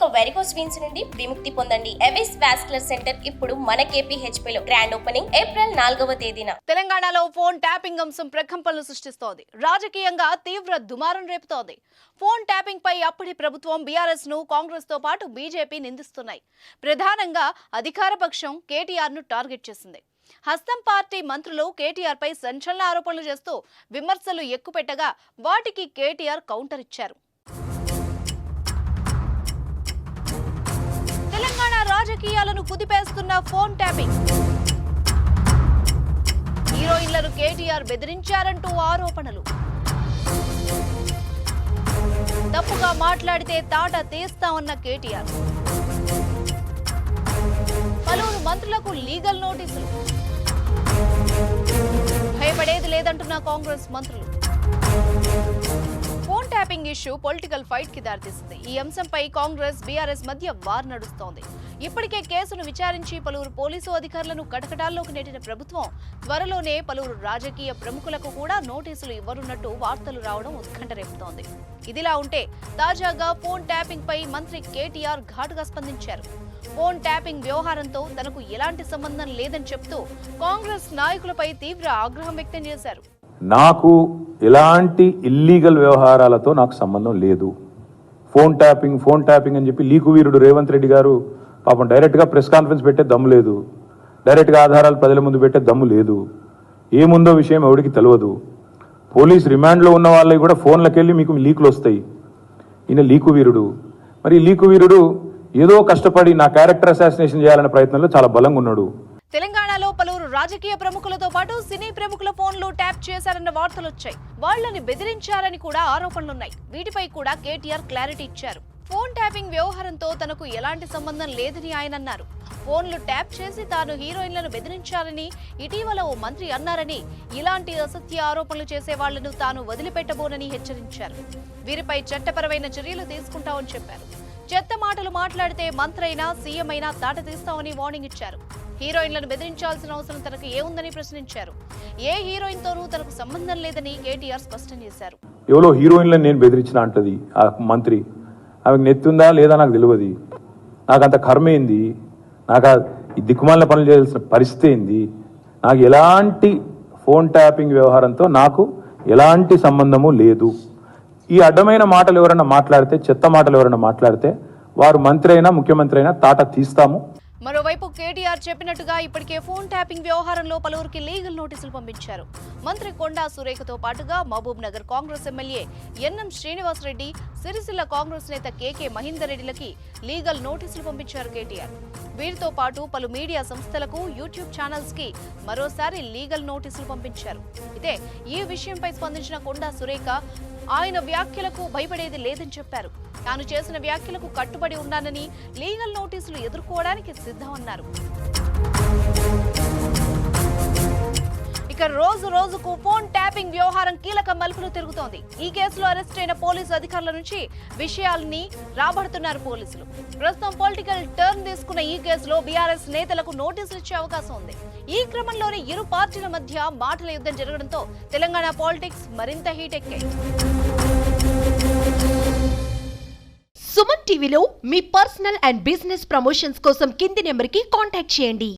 ఇక varicose veins నుండి విముక్తి పొందండి. ఎవిస్ వాస్కులర్ సెంటర్ ఇప్పుడు మన KPHP లో గ్రాండ్ ఓపెనింగ్ ఏప్రిల్ 4వ తేదీన. తెలంగాణలో ఫోన్ ట్యాపింగ్ అంశం ప్రకంపనలు సృష్టిస్తోంది. రాజకీయంగా తీవ్ర దుమారం రేపుతోంది. ఫోన్ ట్యాపింగ్ పై అప్పటి ప్రభుత్వం బీఆర్ఎస్ ను కాంగ్రెస్ తో పాటు బీజేపీ నిందిస్తున్నాయి. ప్రధానంగా అధికార పక్షం కేటీఆర్ ను టార్గెట్ చేసింది. హస్తం పార్టీ మంత్రులు కేటీఆర్ పై సంచలన ఆరోపణలు చేస్తూ విమర్శలు ఎక్కుపెట్టగా వాటికి కేటీఆర్ కౌంటర్ ఇచ్చారు. తెలంగాణ రాజకీయాలను కుదిపేస్తున్న ఫోన్ ట్యాపింగ్. హీరోయిన్లను కేటీఆర్ బెదిరించారంటూ ఆరోపణలు. తప్పుగా మాట్లాడితే తాట తీస్తామన్న కేటీఆర్. పలువురు మంత్రులకు లీగల్ నోటీసులు. భయపడేది లేదంటున్న కాంగ్రెస్ మంత్రులు. Phone tapping issue political fight కి దారితీసింది. ఈ అంశంపై కాంగ్రెస్ బీఆర్ఎస్ మధ్య వార్ నడుస్తోంది. ఇప్పటికే కేసును విచారించి పలువురు పోలీసు అధికారులను కటకటాల్లోకి నెట్టిన ప్రభుత్వం త్వరలోనే పలువురు రాజకీయ ప్రముఖులకు కూడా నోటీసులు ఇవ్వనున్నట్టు వార్తలు రావడం ఉత్కంఠ రేపుతోంది. ఇదిలా ఉంటే తాజాగా ఫోన్ ట్యాపింగ్ పై మంత్రి కేటీఆర్ ఘాటుగా స్పందించారు. ఫోన్ ట్యాపింగ్ వ్యవహారంతో తనకు ఎలాంటి సంబంధం లేదని చెప్తూ కాంగ్రెస్ నాయకులపై తీవ్ర ఆగ్రహం వ్యక్తం చేశారు. నాకు ఎలాంటి ఇల్లీగల్ వ్యవహారాలతో నాకు సంబంధం లేదు. ఫోన్ ట్యాపింగ్ అని చెప్పి లీకు వీరుడు రేవంత్ రెడ్డి గారు పాపం డైరెక్ట్గా ప్రెస్ కాన్ఫరెన్స్ పెట్టే దమ్ము లేదు. డైరెక్ట్గా ఆధారాలు ప్రజల ముందు పెట్టే దమ్ము లేదు. ఏముందో విషయం ఎవరికి తెలియదు. పోలీస్ రిమాండ్లో ఉన్న వాళ్ళకి కూడా ఫోన్లకు వెళ్ళి మీకు లీకులు వస్తాయి. ఈయన లీకు వీరుడు. మరి లీకు వీరుడు ఏదో కష్టపడి నా క్యారెక్టర్ అసాసినేషన్ చేయాలనే ప్రయత్నంలో చాలా బలంగా ఉన్నాడు. తెలంగాణలో పలువురు రాజకీయ ప్రముఖులతో పాటు సినీ ప్రముఖుల ఫోన్లు ట్యాప్ చేశారన్న వార్తలు వచ్చాయి. వాళ్లని బెదిరించారని కూడా ఆరోపణలున్నాయి. వీటిపై కూడా కేటీఆర్ క్లారిటీ ఇచ్చారు. ఫోన్ ట్యాపింగ్ వ్యవహారంతో తనకు ఎలాంటి సంబంధం లేదని ఆయన అన్నారు. ఫోన్లు ట్యాప్ చేసి తాను హీరోయిన్లను బెదిరించాలని ఇటీవల ఓ మంత్రి అన్నారని, ఇలాంటి అసత్య ఆరోపణలు చేసే వాళ్లను తాను వదిలిపెట్టబోనని హెచ్చరించారు. వీరిపై చట్టపరమైన చర్యలు తీసుకుంటామని చెప్పారు. చెత్త మాటలు మాట్లాడితే మంత్రి అయినా సీఎం అయినా తాట తీస్తామని వార్నింగ్ ఇచ్చారు. హీరోయిన్లను బెదిరించాల్సిన అవసరం తనకు ఏముందని ప్రశ్నించారు. ఏ హీరోయిన్ తోనూ తనకు సంబంధం లేదని కేటీఆర్ స్పష్టం చేశారు. ఎవరో హీరోయిన్లను నేను బెదిరించిన అంటది ఆ మంత్రి. ఆమెకు నెత్తుందా లేదా నాకు తెలియదు. నాకు అంత కర్మ ఏంది, నాకు ఈ దిక్కుమాలిన పనులు చేయాల్సిన పరిస్థితి ఏంది. నాకు ఎలాంటి ఫోన్ ట్యాపింగ్ వ్యవహారంతో నాకు ఎలాంటి సంబంధము లేదు. ఈ అడ్డమైన మాటలు ఎవరైనా మాట్లాడితే, చెత్త మాటలు ఎవరైనా మాట్లాడితే వారు మంత్రి అయినా ముఖ్యమంత్రి అయినా తాట తీస్తాము. మరోవైపు కేటీఆర్ చెప్పినట్టుగా ఇప్పటికే ఫోన్ ట్యాపింగ్ వ్యవహారంలో పలువురికి లీగల్ నోటీసులు పంపించారు. మంత్రి కొండా సురేఖతో పాటుగా మహబూబ్ నగర్ కాంగ్రెస్ ఎమ్మెల్యే ఎన్ఎం శ్రీనివాసరెడ్డి, సిరిసిల్ల కాంగ్రెస్ నేత కేకే మహేందర్ రెడ్డిలకి లీగల్ నోటీసులు పంపించారు కేటీఆర్. వీరితో పాటు పలు మీడియా సంస్థలకు, యూట్యూబ్ ఛానల్స్ కి మరోసారి లీగల్ నోటీసులు పంపించారు. అయితే ఈ విషయంపై స్పందించిన కొండా సురేఖ ఆయన వ్యాఖ్యలకు భయపడేది లేదని చెప్పారు. తాను చేసిన వ్యాఖ్యలకు కట్టుబడి ఉన్నానని, లీగల్ నోటీసులు ఎదుర్కోవడానికి సిద్ధమన్నారు. ఇక రోజు రోజుకు ఫోన్ ట్యాపింగ్ వ్యవహారం కీలక మలుపులు తిరుగుతోంది. ఈ కేసులో అరెస్ట్ అయిన పోలీసు అధికారుల నుంచి విషయాల్ని రాబడుతున్నారు పోలీసులు. ప్రస్తుతం పొలిటికల్ టర్న్ తీసుకున్న ఈ కేసులో బీఆర్ఎస్ నేతలకు నోటీసులు ఇచ్చే అవకాశం ఉంది. ఈ క్రమంలోనే ఇరు పార్టీల మధ్య మాటల యుద్ధం జరగడంతో తెలంగాణ పాలిటిక్స్ మరింత హీట్ ఎక్కాయి. సుమన్ టీవీలో మీ పర్సనల్ అండ్ బిజినెస్ ప్రమోషన్స్ కోసం కింది నెంబర్కి కాంటాక్ట్ చేయండి.